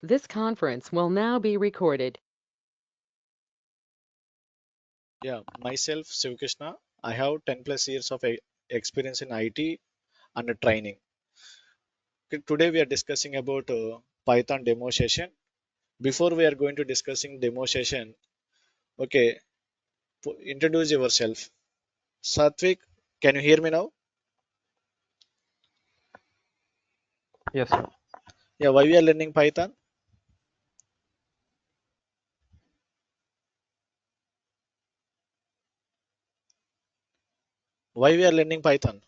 This conference will now be recorded. Yeah, myself, Krishna. I have 10 plus years of experience in IT and training. Okay, today we are discussing about Python demo session. Before we are going to discussing demo session, okay, introduce yourself. Satvik, can you hear me now? Yes, sir. Yeah, why we are learning Python? Why we are learning Python?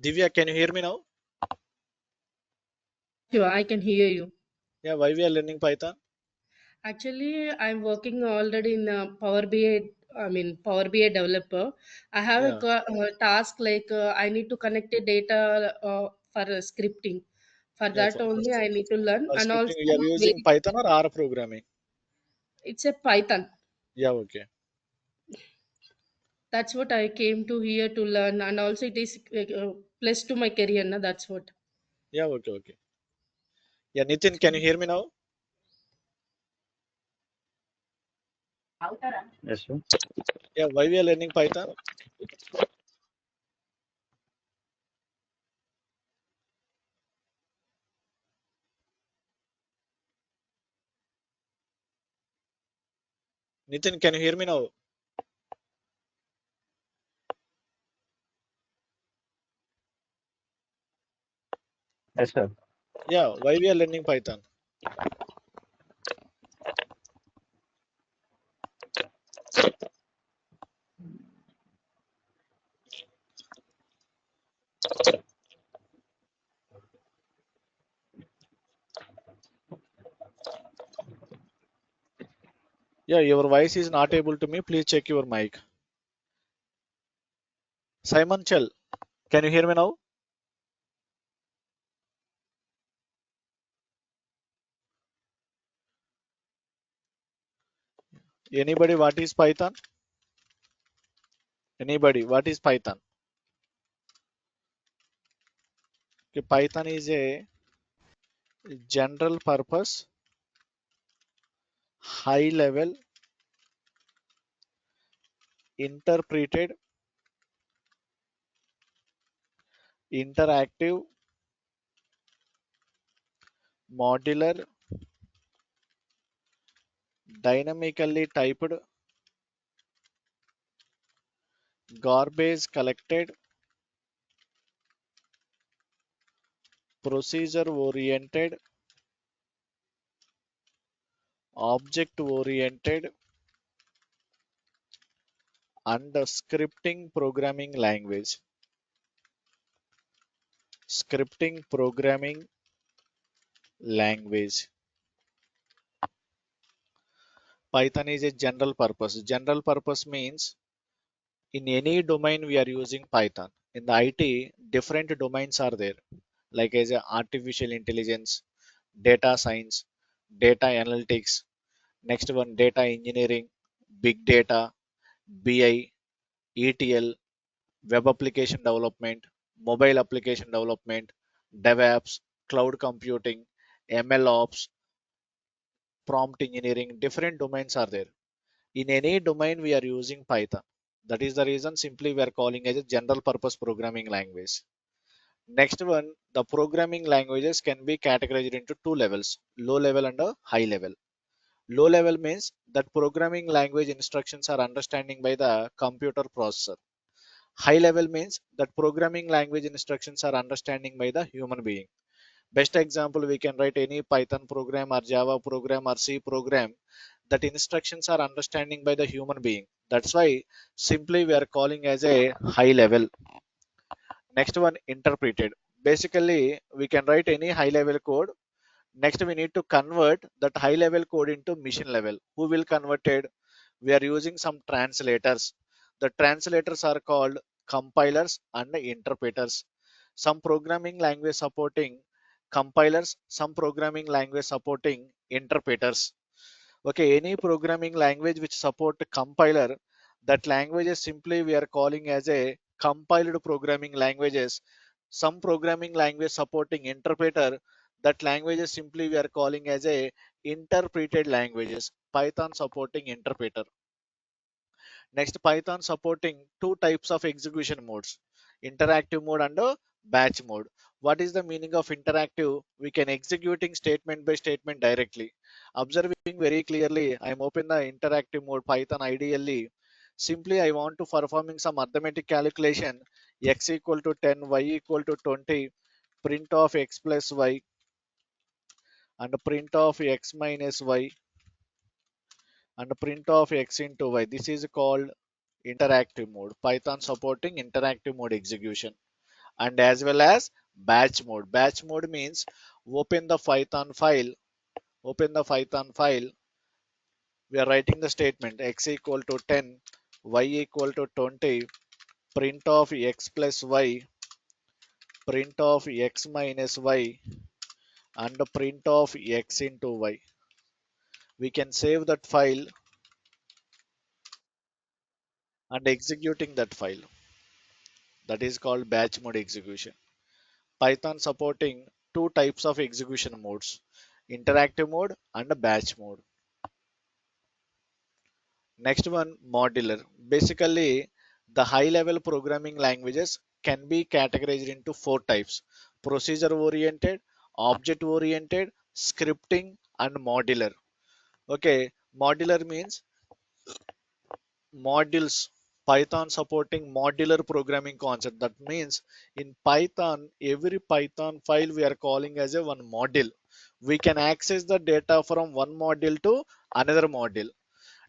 Divya, can you hear me now? Sure, I can hear you. Yeah, why we are learning Python? Actually, I'm working already in Power BI. I mean, Power BI developer. I have a Yeah, task like I need to connect the data for scripting. For yeah, that only, I need to learn, for and scripting also you are using very, Python or R programming? it's a Python. Yeah, okay. That's what I came to here to learn, and also it is plus to my career. Na, that's what. Yeah, okay, okay. Yeah, Nitin, can you hear me now? Yes, sir. Yeah, why we are learning Python? Nitin, can you hear me now? Yes, sir. Yeah, why we are learning Python? Yeah, your voice is not able to me. Please check your mic. Simon Chell, can you hear me now? Anybody, what is Python? Anybody, what is Python? Okay, Python is a general purpose, high level, interpreted, interactive, modular, dynamically typed, garbage collected, procedure oriented, object oriented, and scripting programming language. Scripting programming language. Python is a general purpose. General purpose means in any domain we are using Python. In the IT, different domains are there, like as a artificial intelligence, data science, data analytics, next one data engineering, big data, BI, ETL, web application development, mobile application development, DevOps, cloud computing, ML ops, prompt engineering, different domains are there. In any domain we are using Python. That is the reason simply we are calling as a general purpose programming language. Next one, the programming languages can be categorized into two levels, low level and a high level. Low level means that programming language instructions are understanding by the computer processor. High level means that programming language instructions are understanding by the human being. Best example, we can write any Python program or Java program or C program that instructions are understanding by the human being. That's why simply we are calling as a high level. Next one, interpreted. Basically, we can write any high level code. Next, we need to convert that high level code into machine level. Who will convert it? We are using some translators. The translators are called compilers and interpreters. Some programming language supporting compilers, some programming language supporting interpreters. Okay, any programming language which support a compiler, that languages simply we are calling as a compiled programming languages. Some programming language supporting interpreter, that languages simply we are calling as a interpreted languages. Python supporting interpreter. Next, Python supporting two types of execution modes, interactive mode and batch mode. What is the meaning of interactive? We can executing statement by statement directly. Observing very clearly, I am open the interactive mode Python ideally. Simply, I want to performing some arithmetic calculation, x equal to 10, y equal to 20, print of x plus y and print of x minus y and print of x into y. This is called interactive mode. Python supporting interactive mode execution, and as well as batch mode. Batch mode means open the Python file, open the Python file. We are writing the statement x equal to 10, y equal to 20, print of x plus y, print of x minus y, and print of x into y. We can save that file and executing that file. That is called batch mode execution. Python supporting two types of execution modes, interactive mode and a batch mode. Next one, modular. Basically, the high level programming languages can be categorized into four types: procedure oriented, object oriented, scripting, and modular. Okay, modular means modules. Python supporting modular programming concept. That means in Python, every Python file we are calling as a one module. We can access the data from one module to another module.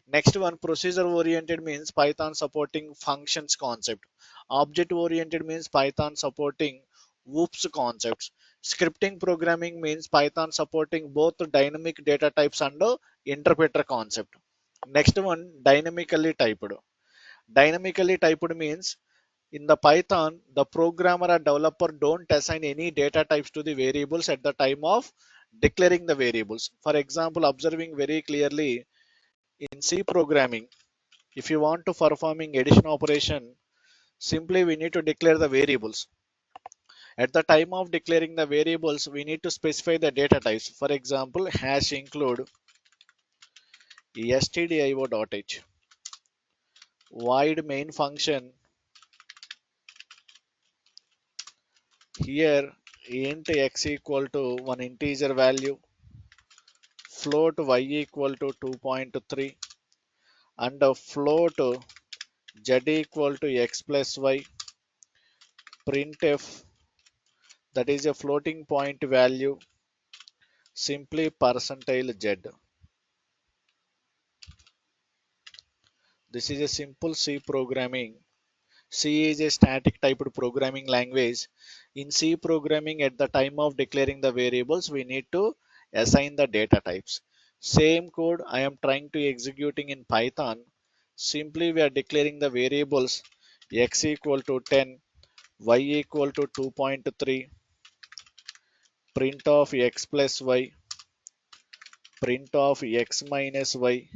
Next one, procedure oriented means Python supporting functions concept. Object oriented means Python supporting whoops concepts. Scripting programming means Python supporting both dynamic data types and interpreter concept. Next one, dynamically typed. Dynamically typed means in the Python, the programmer or developer don't assign any data types to the variables at the time of declaring the variables. For example, observing very clearly in C programming, if you want to performing addition operation, simply we need to declare the variables. At the time of declaring the variables, we need to specify the data types. For example, hash include stdio.h, void main function. Here int x equal to one integer value, float y equal to 2.3, and a float z equal to x plus y, printf, that is a floating point value, simply percentile z. This is a simple C programming. C is a static typed programming language. In C programming, at the time of declaring the variables, we need to assign the data types. Same code I am trying to executing in Python. Simply we are declaring the variables x equal to 10, y equal to 2.3, print of x plus y, print of x minus y,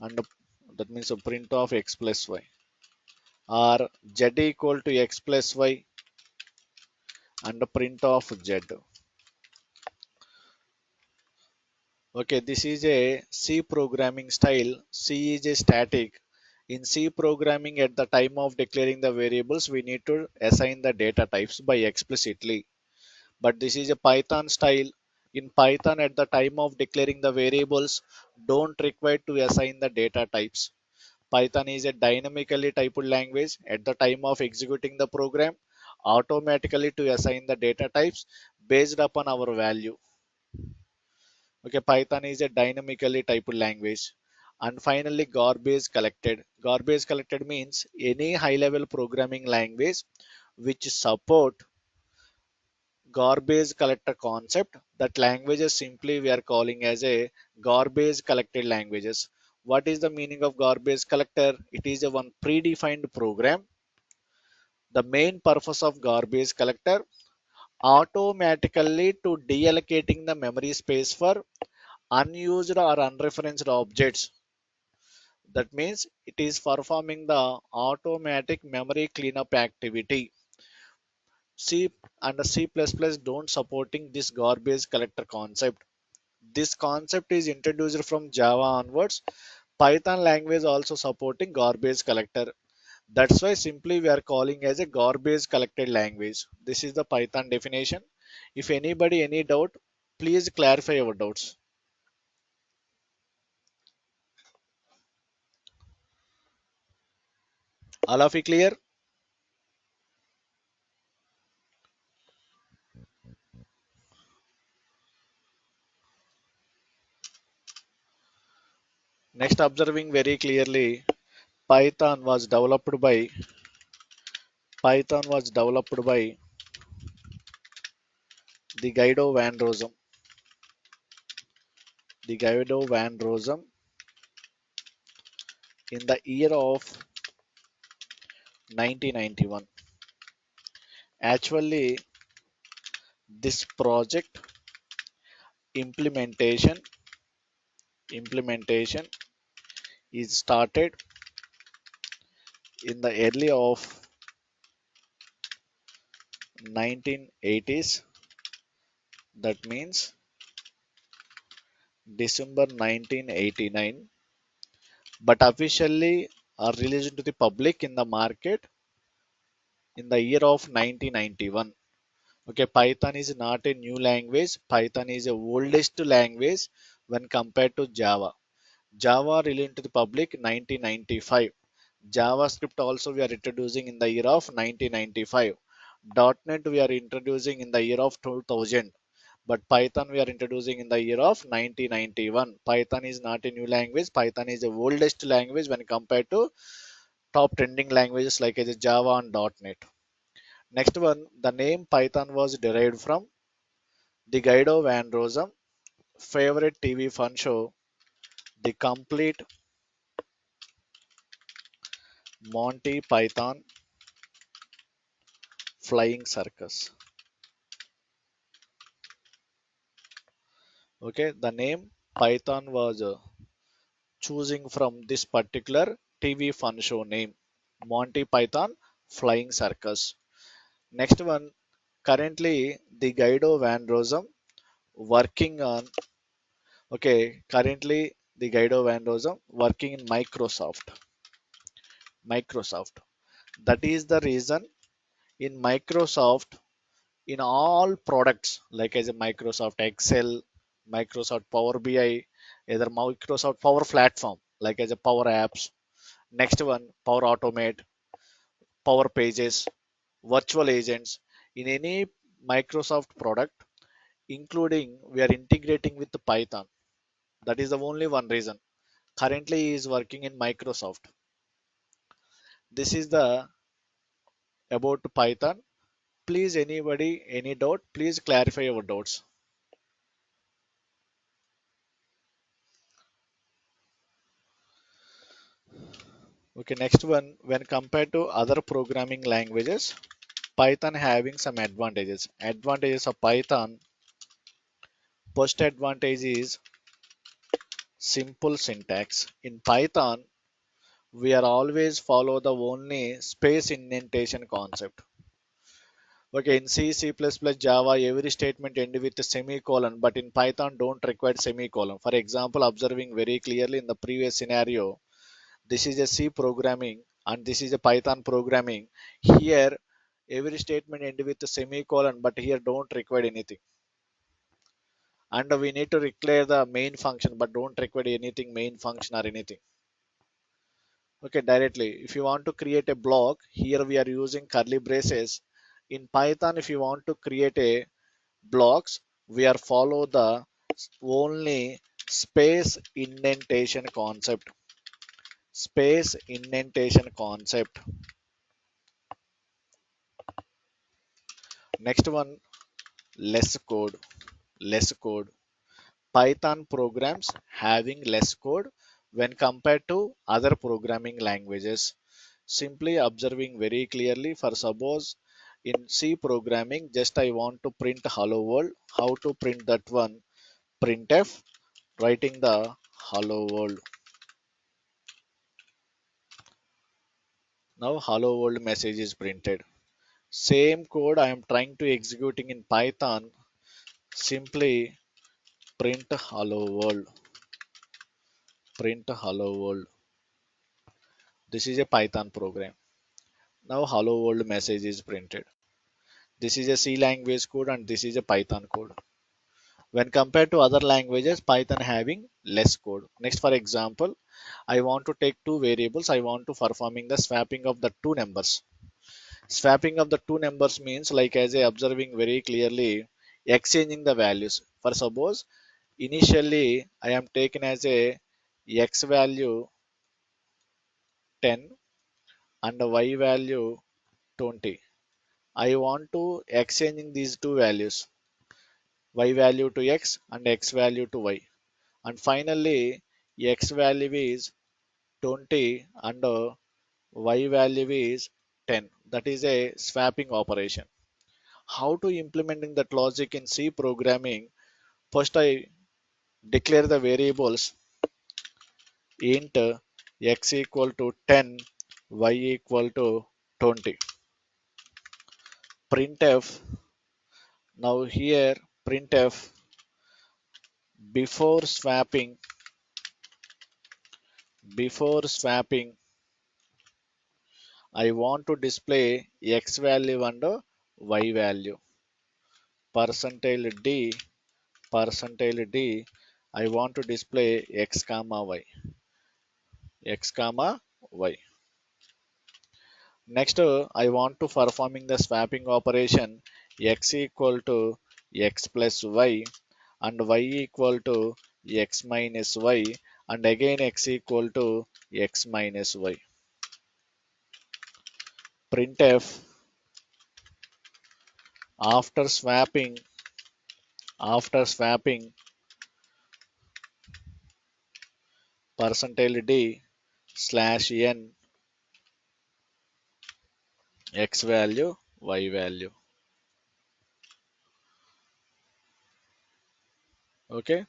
and that means a print of x plus y, or z equal to x plus y and a print of z. Okay, this is a C programming style. C is a static. In C programming, at the time of declaring the variables, we need to assign the data types by explicitly. But this is a Python style. In Python, at the time of declaring the variables, don't require to assign the data types. Python is a dynamically typed language. At the time of executing the program, automatically to assign the data types based upon our value. Okay, Python is a dynamically typed language. And finally, garbage collected. Garbage collected means any high level programming language which support garbage collector concept. That languages simply we are calling as a garbage collected languages. What is the meaning of garbage collector? It is a one predefined program. The main purpose of garbage collector automatically to deallocating the memory space for unused or unreferenced objects. That means it is performing the automatic memory cleanup activity. C and C++ don't supporting this garbage collector concept. This concept is introduced from Java onwards. Python language also supporting garbage collector. That's why simply we are calling as a garbage collected language. This is the Python definition. If anybody any doubt, please clarify your doubts. All of you clear? Next, observing very clearly, Python was developed by Python was developed by the Guido van Rossum. The Guido van Rossum in the year of 1991. Actually, this project implementation implementation is started in the early of 1980s. That means December 1989, but officially are released to the public in the market in the year of 1991. Okay, Python is not a new language. Python is the oldest language when compared to Java. Java released to the public 1995. JavaScript also we are introducing in the year of 1995. .NET we are introducing in the year of 2000. But Python we are introducing in the year of 1991. Python is not a new language. Python is the oldest language when compared to top trending languages like as Java and .NET. Next one, the name Python was derived from the Guido van Rossum favorite TV fun show, The Complete Monty Python Flying Circus. Okay, the name Python was choosing from this particular TV fun show name, Monty Python Flying Circus. Next one, currently the Guido van Rossum working on, okay, currently the Guido van Rossum working in Microsoft. Microsoft. That is the reason in Microsoft, in all products like as a Microsoft Excel, Microsoft Power BI, either Microsoft Power Platform like as a Power Apps. Next one, Power Automate, Power Pages, Virtual Agents. In any Microsoft product, including we are integrating with Python. That is the only one reason. Currently, he is working in Microsoft. This is the about Python. Please, anybody, any doubt, please clarify your doubts. Okay, next one, when compared to other programming languages, Python having some advantages. Advantages of Python, first advantage is simple syntax. In Python, we are always follow the only space indentation concept. Okay, in C, C++, Java, every statement end with a semicolon, but in Python don't require semicolon. For example, observing very clearly in the previous scenario, this is a C programming and this is a Python programming. Here, every statement end with a semicolon, but here don't require anything. And we need to declare the main function, but don't require anything main function or anything. Okay, directly. If you want to create a block, here we are using curly braces. In Python, if you want to create a blocks, we are follow the only space indentation concept. Space indentation concept. Next one, less code. Less code. Python programs having less code when compared to other programming languages. Simply observing very clearly, for suppose in C programming, just I want to print hello world. How to print that one? Printf. writing the hello world. Now hello world message is printed. Same code I am trying to executing in Python. Simply print hello world. Print hello world. This is a Python program. Now hello world message is printed. This is a C language code and this is a Python code. When compared to other languages, Python having less code. Next, for example, I want to take two variables. I want to performing the swapping of the two numbers. Swapping of the two numbers means like as I observing very clearly, exchanging the values. For suppose initially I am taken as a x value 10 and a y value 20. I want to exchanging these two values, y value to x and x value to y. And finally, x value is 20 and y value is 10. That is a swapping operation. How to implementing that logic in C programming? First, I declare the variables int x equal to 10, y equal to 20. Printf. Now here printf before swapping before swapping, I want to display x value and y value. Percentile d, I want to display x comma y. Next, I want to performing the swapping operation x equal to x plus y and y equal to x minus y and again x equal to x minus y. Printf after swapping percentile d slash n x value y value. Okay,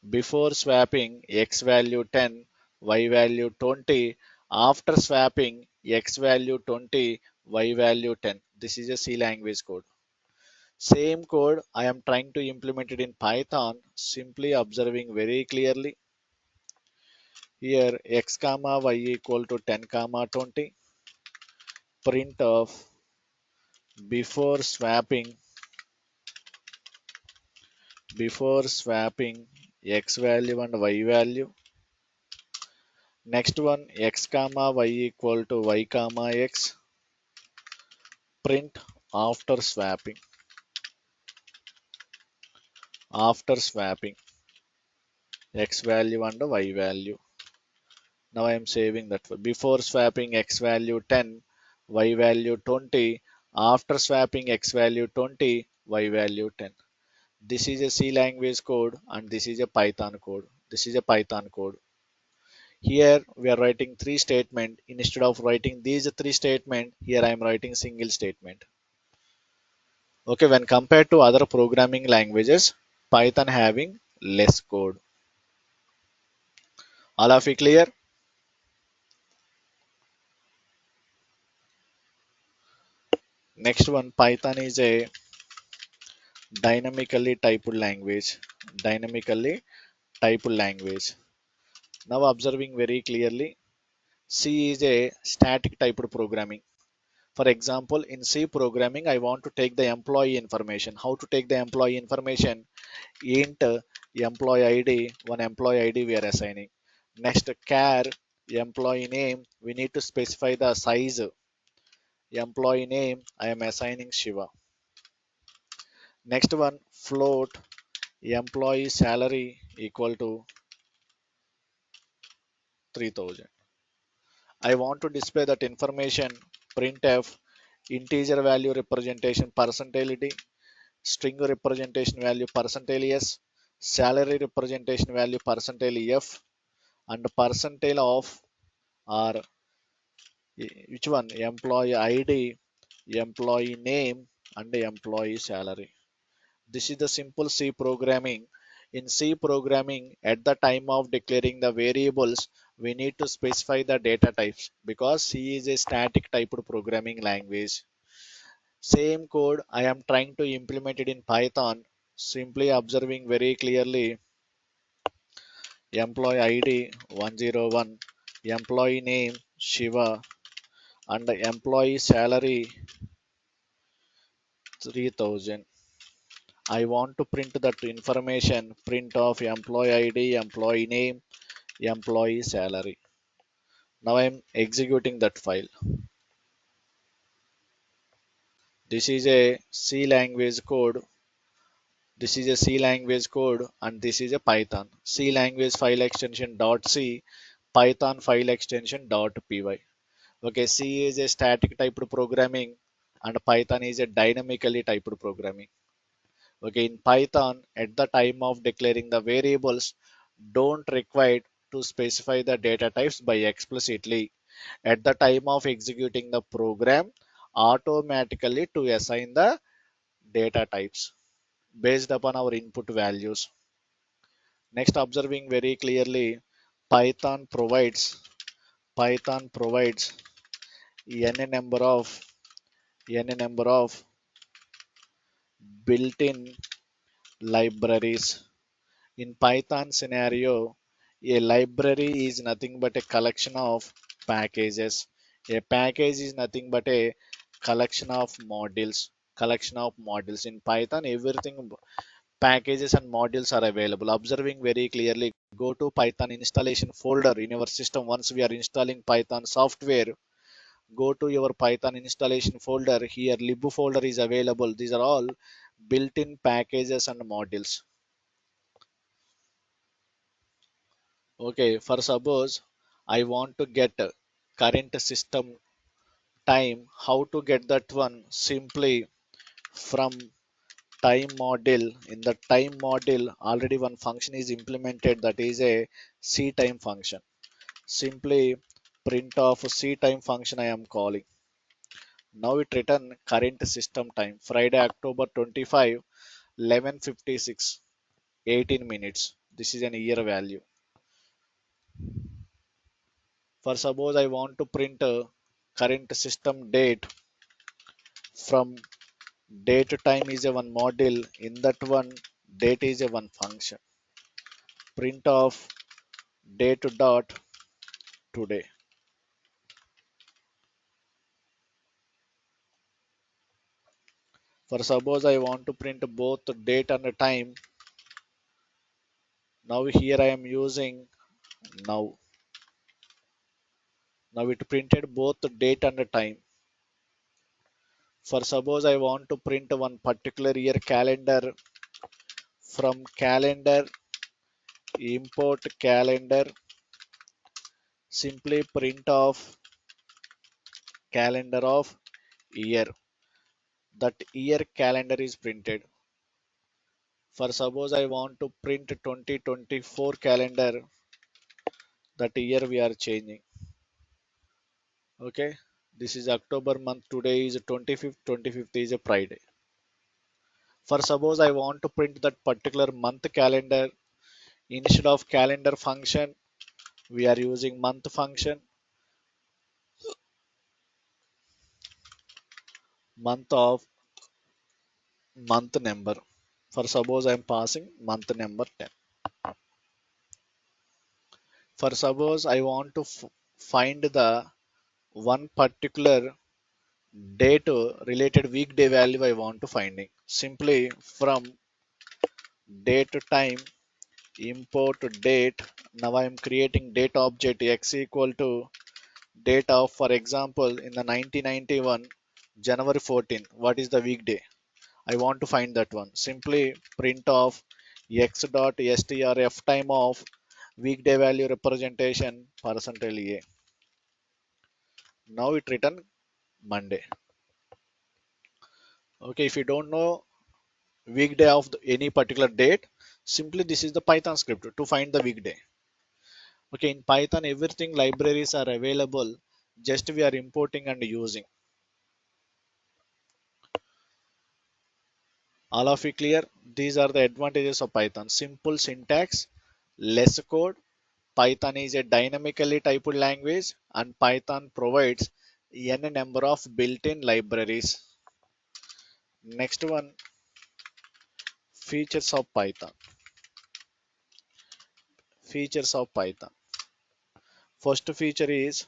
before swapping x value 10, y value 20. After swapping x value 20, y value 10. This is a C language code. Same code I am trying to implement it in Python, simply observing very clearly. Here x comma y equal to 10 comma 20. Print of before swapping x value and y value. Next one x comma y equal to y comma x. Print after swapping x value and y value. Now I am saving that before swapping x value 10, y value 20. After swapping x value 20, y value 10. This is a C language code and this is a Python code. Here we are writing three statement. Instead of writing these three statement, here I am writing single statement. Okay, when compared to other programming languages, Python having less code. All of it clear? Next one, Python is a dynamically typed language. Dynamically typed language. Now observing very clearly, C is a static typed programming. For example, in C programming, I want to take the employee information. How to take the employee information? Int employee ID, one employee ID we are assigning. Next, char employee name, we need to specify the size. Employee name, I am assigning Shiva. Next one, float employee salary equal to 3000. I want to display that information. Printf integer value representation percentage, string representation value percentile s, salary representation value percentile f, and percentile of or which one? Employee ID, employee name, and employee salary. This is the simple C programming. In C programming, at the time of declaring the variables, we need to specify the data types because C is a static typed programming language. Same code I am trying to implement it in Python, simply observing very clearly employee ID 101, employee name Shiva, and employee salary 3000. I want to print that information, print of employee ID, employee name, employee salary. Now I am executing that file. This is a C language code. This is a C language code and this is a Python. C language file extension .c, Python file extension .py. Okay, C is a static typed programming and Python is a dynamically typed programming. Okay, in Python, at the time of declaring the variables, don't require to specify the data types by explicitly. At the time of executing the program, automatically to assign the data types based upon our input values. Next, observing very clearly, Python provides Python provides n number of built-in libraries. In Python scenario, a library is nothing but a collection of packages. A package is nothing but a collection of modules. Collection of modules. In Python, everything packages and modules are available. Observing very clearly, go to Python installation folder in your system. Once we are installing Python software, go to your Python installation folder. Here, lib folder is available. These are all built-in packages and modules. Okay, for suppose I want to get current system time, how to get that one? Simply from time module. In the time module, already one function is implemented, that is a ctime function. Simply print of ctime function I am calling. Now it return current system time, Friday, October 25, 11:56, 18 minutes. This is an year value. For suppose I want to print a current system date, from date time is a one module, in that one date is a one function. Print of date dot today. For suppose I want to print both date and time. Now here I am using now. Now it printed both date and time. For suppose I want to print one particular year calendar, from calendar import calendar, simply print of calendar of year. That year calendar is printed. For suppose I want to print 2024 calendar, that year we are changing. Okay, this is October month, today is 25th, 25th is a Friday. For suppose I want to print that particular month calendar, instead of calendar function we are using month function. Month of month number. For suppose I am passing month number 10. For suppose I want to find the one particular date related weekday value I want to finding. Simply from date time import date. Now I am creating date object x equal to date of, for example, in the 1991 January 14. What is the weekday? I want to find that one. Simply print of x dot strf time of weekday value representation percentage a. Now it written Monday. Okay, if you don't know weekday of any particular date, simply this is the Python script to find the weekday. Okay, in Python everything libraries are available, just we are importing and using. All of you clear? These are the advantages of Python. Simple syntax, less code. Python is a dynamically typed language, and Python provides n number of built-in libraries. Next one, features of Python. Features of Python. First feature is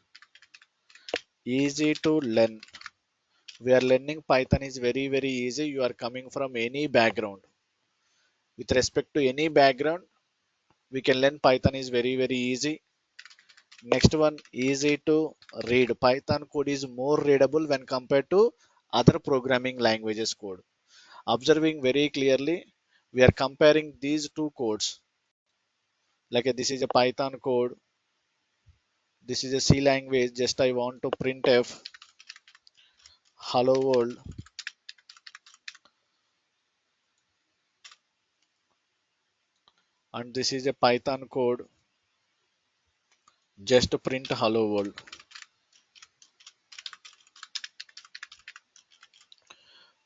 easy to learn. We are learning Python is very easy. You are coming from any background. With respect to any background, we can learn Python is very easy. Next one, easy to read. Python code is more readable when compared to other programming languages code. Observing very clearly, we are comparing these two codes. Like this is a Python code, this is a C language. Just I want to printf hello world, and this is a Python code. Just print hello world.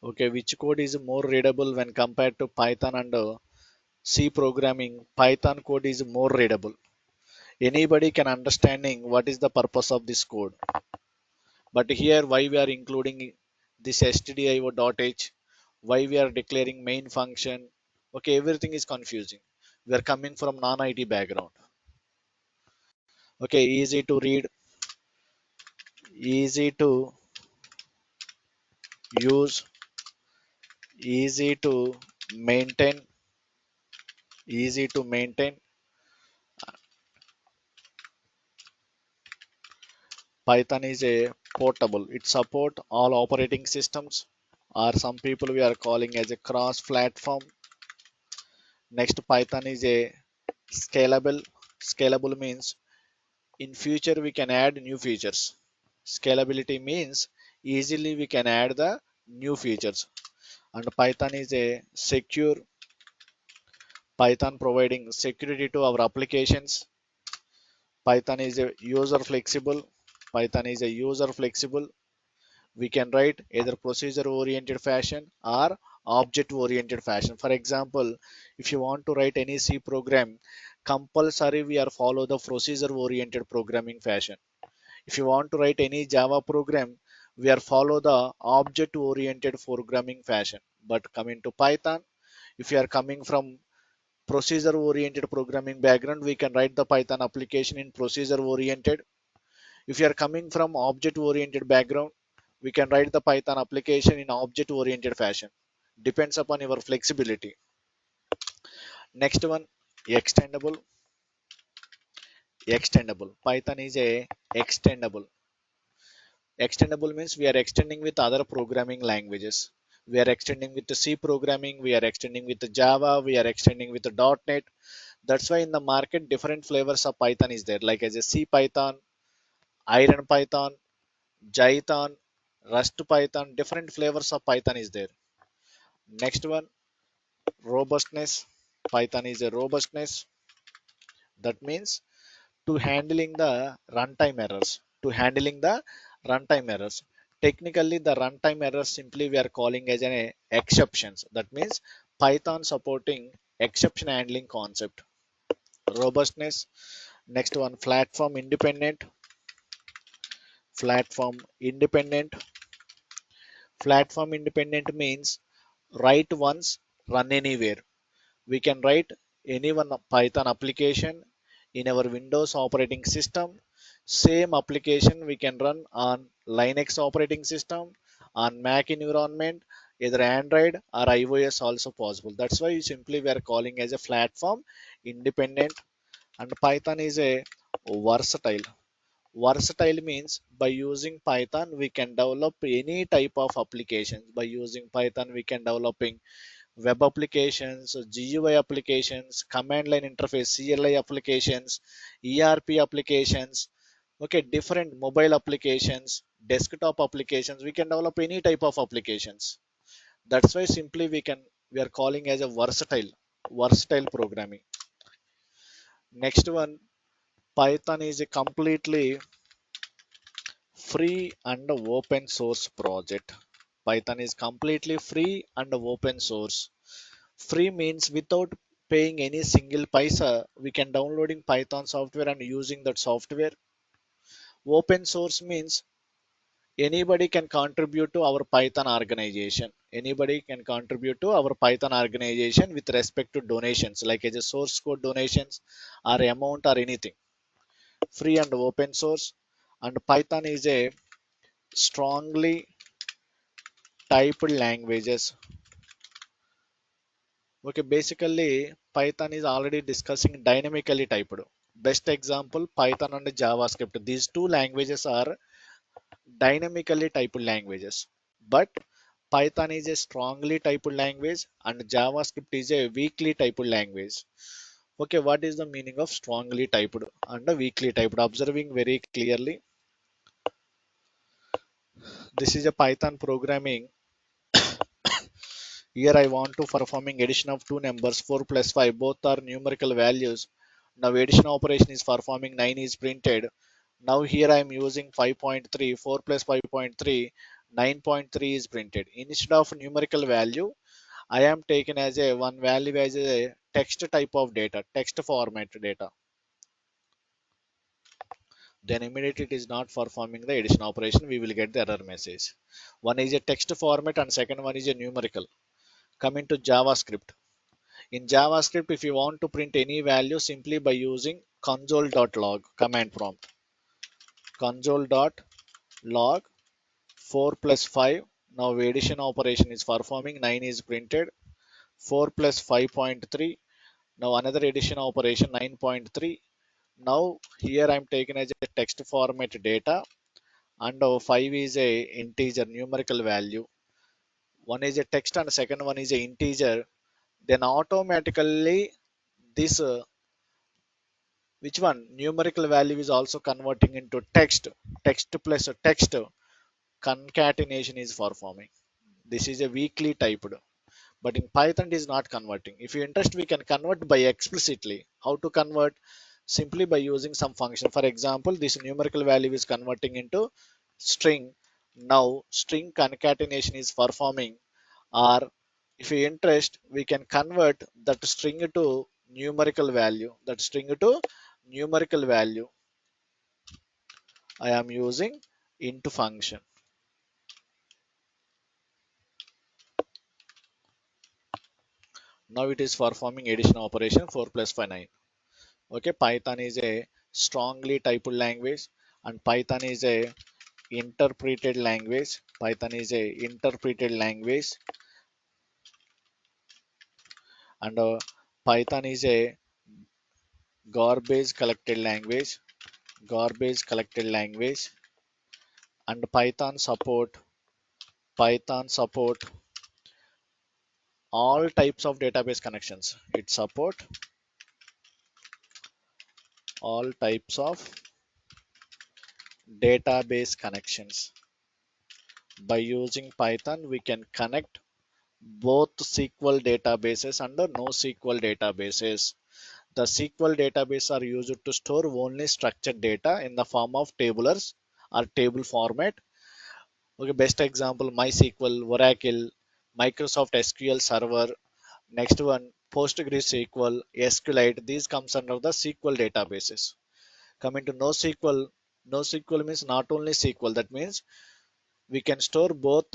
Okay, which code is more readable when compared to Python and C programming? Python code is more readable. Anybody can understanding what is the purpose of this code. But here why we are including this stdio.h, why we are declaring main function. Okay, everything is confusing. We are coming from non-IT background. Okay, easy to read, easy to use, easy to maintain, easy to maintain. Python is a portable. It support all operating systems, or some people we are calling as a cross-platform. Next, Python is a scalable. Scalable means in future we can add new features. Scalability means easily we can add the new features. And Python is a secure. Python providing security to our applications. Python is a user flexible. Python is a user flexible. We can write either procedure oriented fashion or object oriented fashion. For example, if you want to write any C program, compulsory we are follow the procedure oriented programming fashion. If you want to write any Java program, we are follow the object oriented programming fashion. But coming to Python, if you are coming from procedure oriented programming background, we can write the Python application in procedure oriented. If you are coming from object oriented background, we can write the Python application in object oriented fashion. Depends upon your flexibility. Next one, extendable. Extendable. Python is a extendable. Extendable means we are extending with other programming languages. We are extending with the C programming, we are extending with the Java, we are extending with the .NET. That's why in the market different flavors of Python is there, like as a C Python, Iron Python, Jython, Rust Python, different flavors of Python is there. Next one, robustness. Python is a robustness. That means to handling the runtime errors. To handling the runtime errors. Technically, the runtime errors simply we are calling as an exceptions. That means Python supporting exception handling concept. Robustness. Next one, platform independent. Platform independent. Platform independent means write once, run anywhere. We can write any one Python application in our Windows operating system. Same application we can run on Linux operating system, on Mac environment, either Android or iOS also possible. That's why simply we are calling as a platform independent. And Python is a versatile. Versatile means by using Python we can develop any type of applications. By using Python we can developing web applications, GUI applications, command line interface, CLI applications, ERP applications, okay, different mobile applications, desktop applications. We can develop any type of applications. That's why simply we are calling as a versatile programming. Next one, Python is a completely free and open source project. Python is completely free and open source. Free means without paying any single paisa, we can downloading Python software and using that software. Open source means anybody can contribute to our Python organization. Anybody can contribute to our Python organization with respect to donations, like as a source code donations or amount or anything. Free and open source. And Python is a strongly typed languages. Okay, basically Python is already discussing dynamically typed. Best example, Python and JavaScript. These two languages are dynamically typed languages. But Python is a strongly typed language and JavaScript is a weakly typed language. Okay, what is the meaning of strongly typed and weakly typed? Observing very clearly, this is a Python programming. Here I want to performing addition of two numbers 4 plus 5, both are numerical values. Now addition operation is performing 9 is printed. Now here I am using 5.3, 4 plus 5.3, 9.3 is printed. Instead of numerical value, I am taken as a one value as a text type of data, text format data. Then immediately it is not performing the addition operation, we will get the error message. One is a text format and second one is a numerical. Coming to JavaScript. In JavaScript, if you want to print any value simply by using console.log command prompt. Console.log 4 plus 5. Now addition operation is performing, 9 is printed. 4 plus 5.3. Now another addition operation 9.3. Now here I am taken as a text format data and 5 is a integer numerical value. One is a text and second one is a integer. Then automatically this which one numerical value is also converting into text. Text plus a text concatenation is performing. This is a weakly typed, but in Python it is not converting. If you interest, we can convert by explicitly. How to convert? Simply by using some function. For example, this numerical value is converting into string. Now string concatenation is performing, or if you interest, we can convert that string to numerical value. That string to numerical value I am using int function. Now it is performing addition operation 4 plus 5 9. Okay, Python is a strongly typed language and Python is a interpreted language. Python is a interpreted language and Python is a garbage collected language. Garbage collected language and Python support all types of database connections. It support all types of database connections. By using Python, we can connect both SQL databases and the NoSQL databases. The SQL database are used to store only structured data in the form of tabulars or table format. Okay, best example MySQL, Oracle, Microsoft SQL Server. Next one PostgreSQL, SQLite. These comes under the SQL databases. Coming to NoSQL, NoSQL means not only SQL. That means we can store both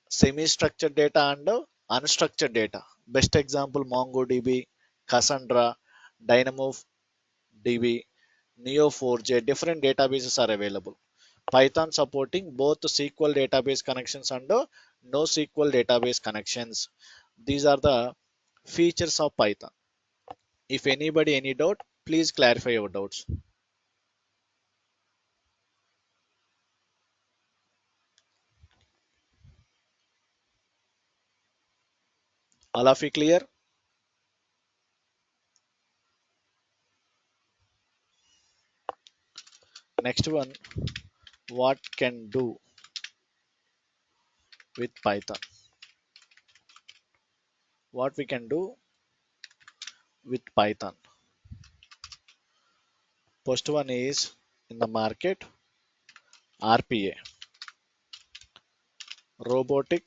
semi-structured data and unstructured data. Best example MongoDB, Cassandra, DynamoDB, Neo4j. Different databases are available. Python supporting both SQL database connections and NoSQL database connections. These are the features of Python. If anybody any doubt, please clarify your doubts. All of you clear? Next one, what can do with Python? What we can do with Python? First one is in the market RPA. robotic,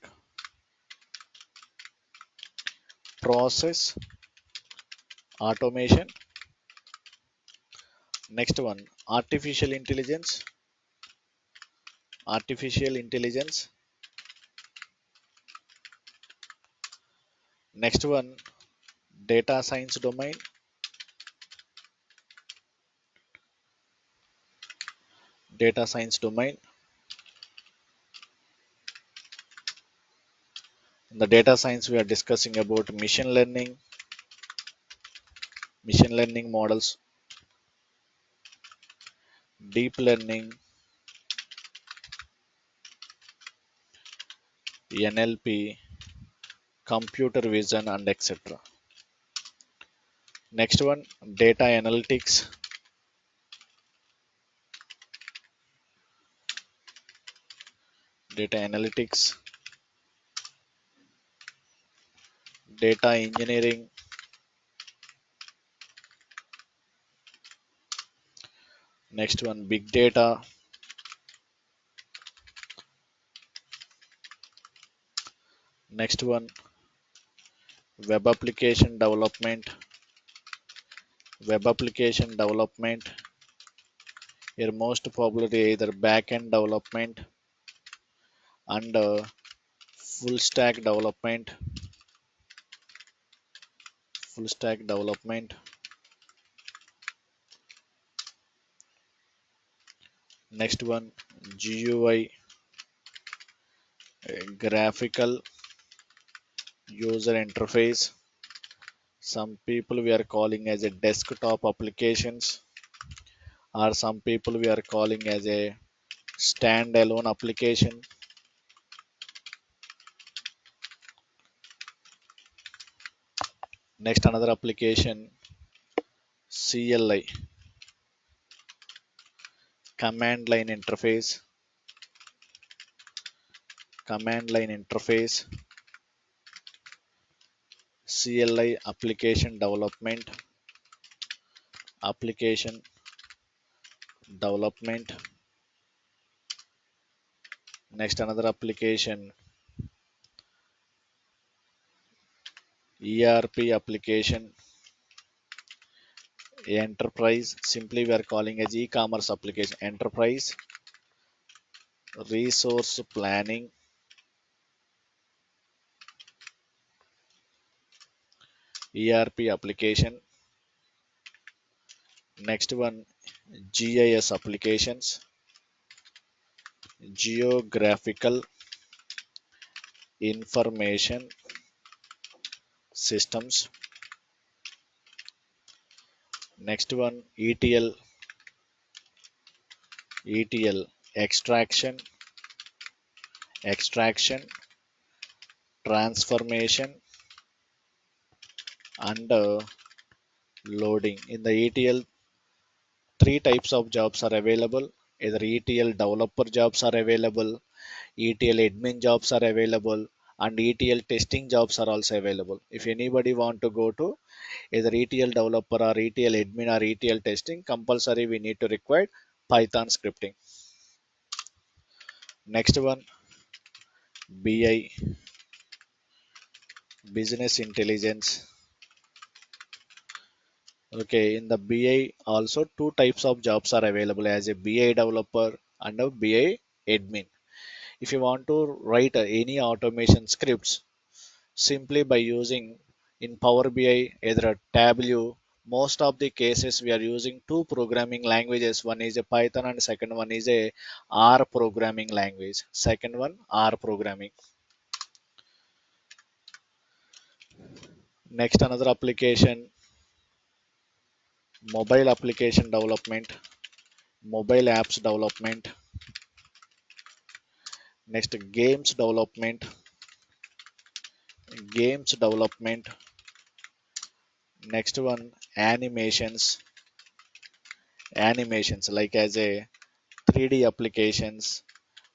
process automation. Next one, artificial intelligence. Artificial intelligence. Next one, data science domain. Data science domain. In the data science, we are discussing about machine learning models, deep learning, NLP, computer vision, and etc. Next one, data analytics. Data analytics, data engineering. Next one, big data. Next one, web application development. Web application development. Here most probably either back-end development and full stack development. Full stack development. Next one, GUI, graphical user interface. Some people we are calling as a desktop applications, or some people we are calling as a standalone application. Next, another application, CLI, command line interface. Command line interface. CLI, application development. Application development. Next, another application, ERP application. Enterprise, simply we are calling as e-commerce application. Enterprise resource planning. ERP application. Next one, GIS applications, geographical information systems. Next one, ETL, extraction, transformation, and loading. In the ETL, three types of jobs are available. Either ETL developer jobs are available, ETL admin jobs are available, and ETL testing jobs are also available. If anybody want to go to either ETL developer or ETL admin or ETL testing, compulsory we need to require Python scripting. Next one, BI, business intelligence. Okay, in the BI also two types of jobs are available as a BI developer and a BI admin. If you want to write any automation scripts, simply by using in Power BI either a Tableau, most of the cases we are using two programming languages. One is a Python and second one is a R programming language. Second one R programming. Next, another application, mobile application development, mobile apps development. Next, games development. Next one, animations like as a 3D applications,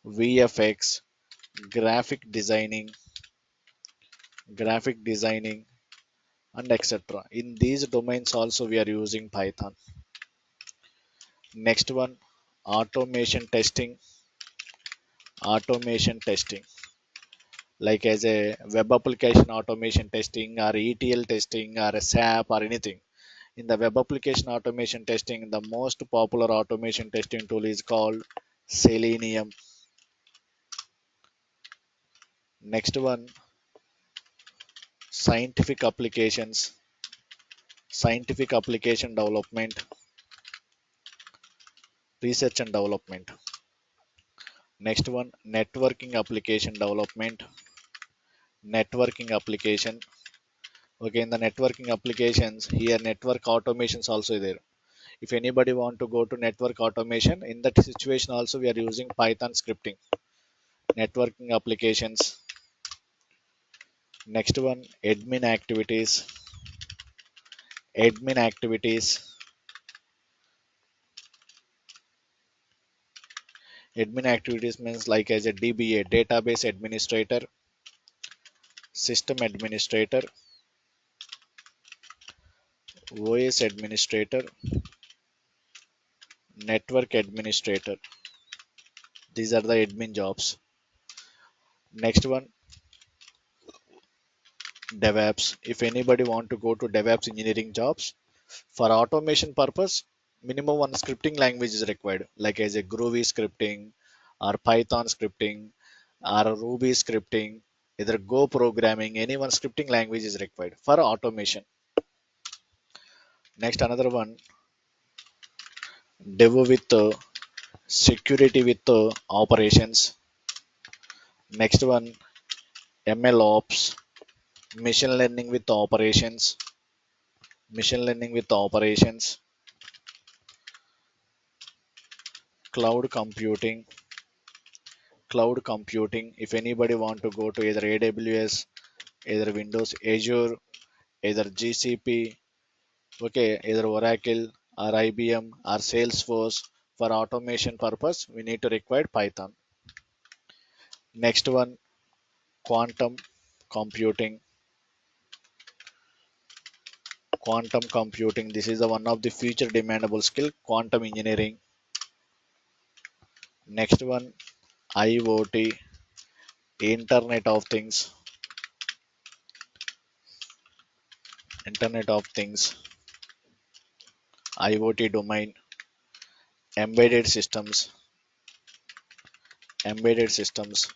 VFX, graphic designing, and etc. In these domains also we are using Python. Next one, automation testing. like as a web application automation testing or ETL testing or a SAP or anything. In the web application automation testing, the most popular automation testing tool is called Selenium. Next one, scientific applications, scientific application development, research and development. Next one, networking application development, networking application. Okay, in the networking applications, here network automations also there. If anybody want to go to network automation, in that situation also we are using Python scripting. Networking applications. Next one, admin activities. Admin activities. Admin activities means like as a DBA, database administrator, system administrator, OS administrator, network administrator. These are the admin jobs. Next one, DevOps. If anybody want to go to DevOps engineering jobs, for automation purpose, minimum one scripting language is required, like as a Groovy scripting or Python scripting or Ruby scripting, either Go programming, any one scripting language is required for automation. Next, another one, Dev with security with operations. Next one, ML ops, machine learning with operations, machine learning with operations, cloud computing, cloud computing. If anybody want to go to either AWS, either Windows Azure, either GCP, okay, either Oracle or IBM or Salesforce, for automation purpose, we need to require Python. Next one, quantum computing. Quantum computing. This is the one of the future demandable skill. Quantum engineering. Next one, IoT. Internet of Things. Internet of Things. IoT domain. Embedded systems. Embedded systems.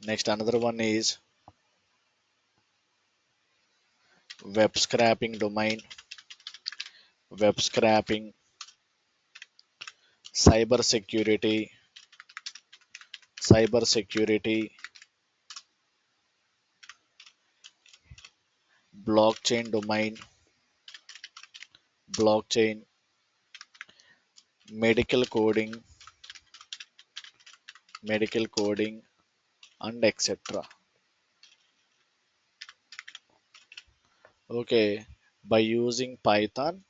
Next, another one is web scraping domain. Web scraping. Cyber security. Cyber security. Blockchain domain. Blockchain. Medical coding. Medical coding, and etc. Okay, by using Python,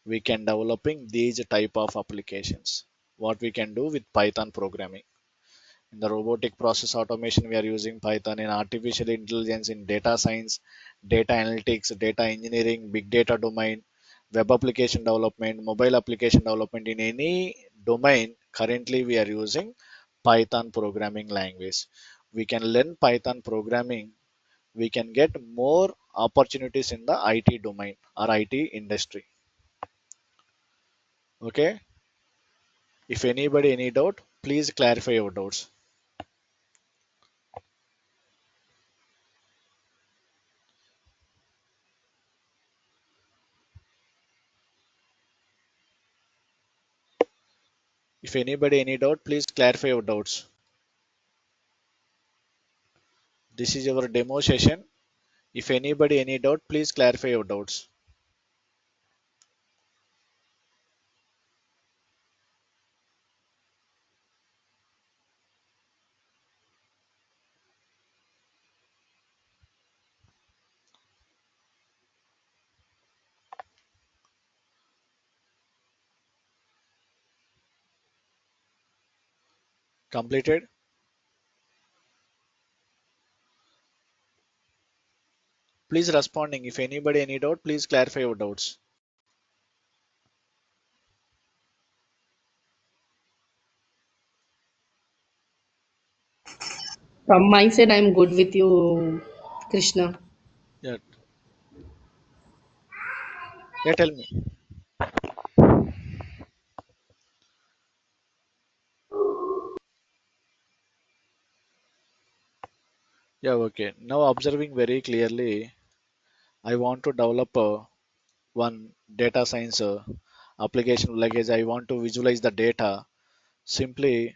we can developing these type of applications. What we can do with Python programming. In the robotic process automation, we are using Python. In artificial intelligence, in data science, data analytics, data engineering, big data domain, web application development, mobile application development, in any domain, currently we are using Python programming language. We can learn Python programming, we can get more opportunities in the IT domain or IT industry. Okay. If anybody any doubt, please clarify your doubts. If anybody any doubt, please clarify your doubts. This is our demo session. If anybody any doubt, please clarify your doubts. Completed? Please responding. If anybody any doubt, please clarify your doubts. From my side, I'm good with you, Krishna. Yeah, yeah, tell me. Yeah, okay. Now observing very clearly, I want to develop one data science application like as I want to visualize the data. Simply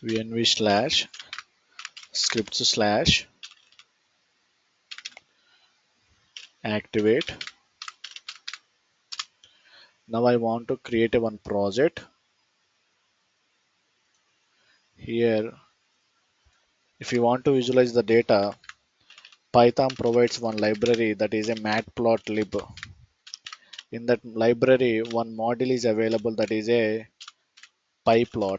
vnv slash scripts slash activate. Now I want to create a one project. Here, if you want to visualize the data, Python provides one library that is a matplotlib. In that library, one module is available that is a pyplot.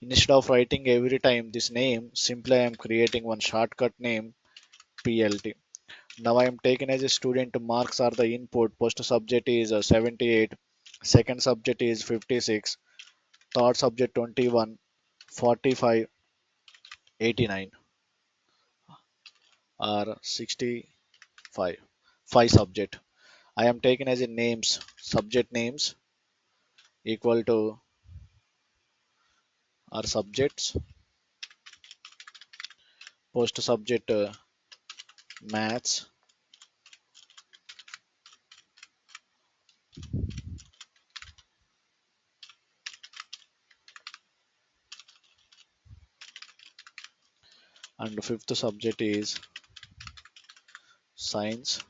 Instead of writing every time this name, simply I am creating one shortcut name plt. Now I am taken as a student. Marks are the input. Post subject is 78. Second subject is 56. Third subject 21. 45. 89 or 65. Five subject. I am taken as a names. Subject names equal to our subjects. Post subject maths and fifth subject is science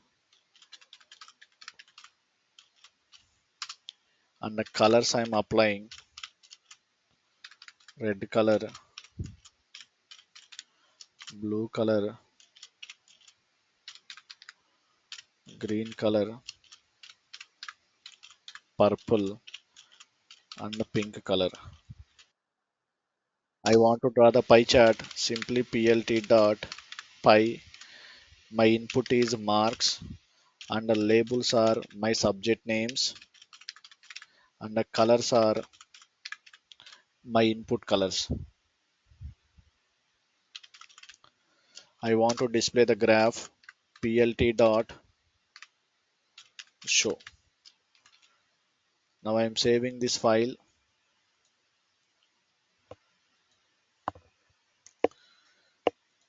and the colors I am applying red color, blue color, green color, purple and the pink color. I want to draw the pie chart. Simply plt dot pie. My input is marks and the labels are my subject names and the colors are my input colors. I want to display the graph plt dot show. Now I am saving this file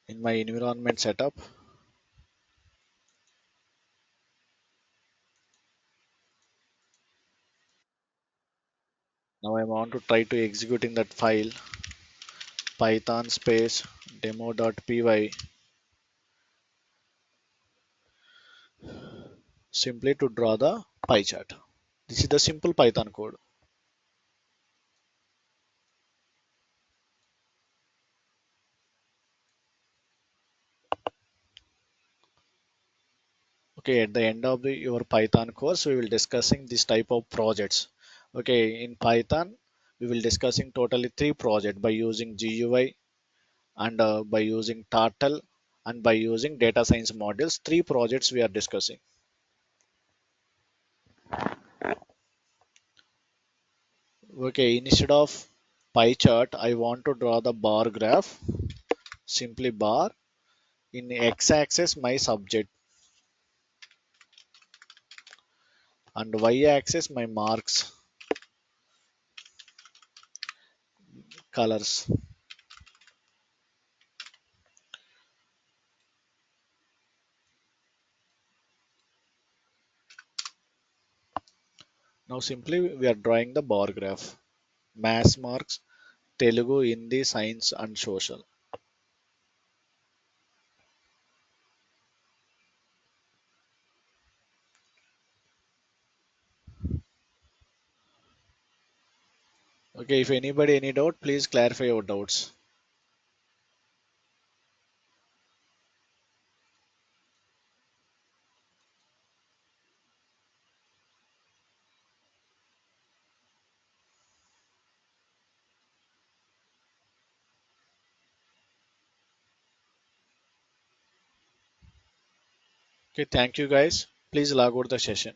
in my environment setup. Now I want to try to execute in that file python space demo.py simply to draw the pie chart. This is the simple Python code. Okay, at the end of your Python course, we will discussing this type of projects. Okay, in Python, we will discussing totally three projects by using GUI and by using Turtle and by using data science modules. Three projects we are discussing. Okay, instead of pie chart, I want to draw the bar graph. Simply bar. In x-axis, my subject and y-axis, my marks colors. Now simply we are drawing the bar graph. Mass marks, Telugu, Hindi, science and social. Okay, if anybody any doubt, please clarify your doubts. Okay, thank you guys. Please log out the session.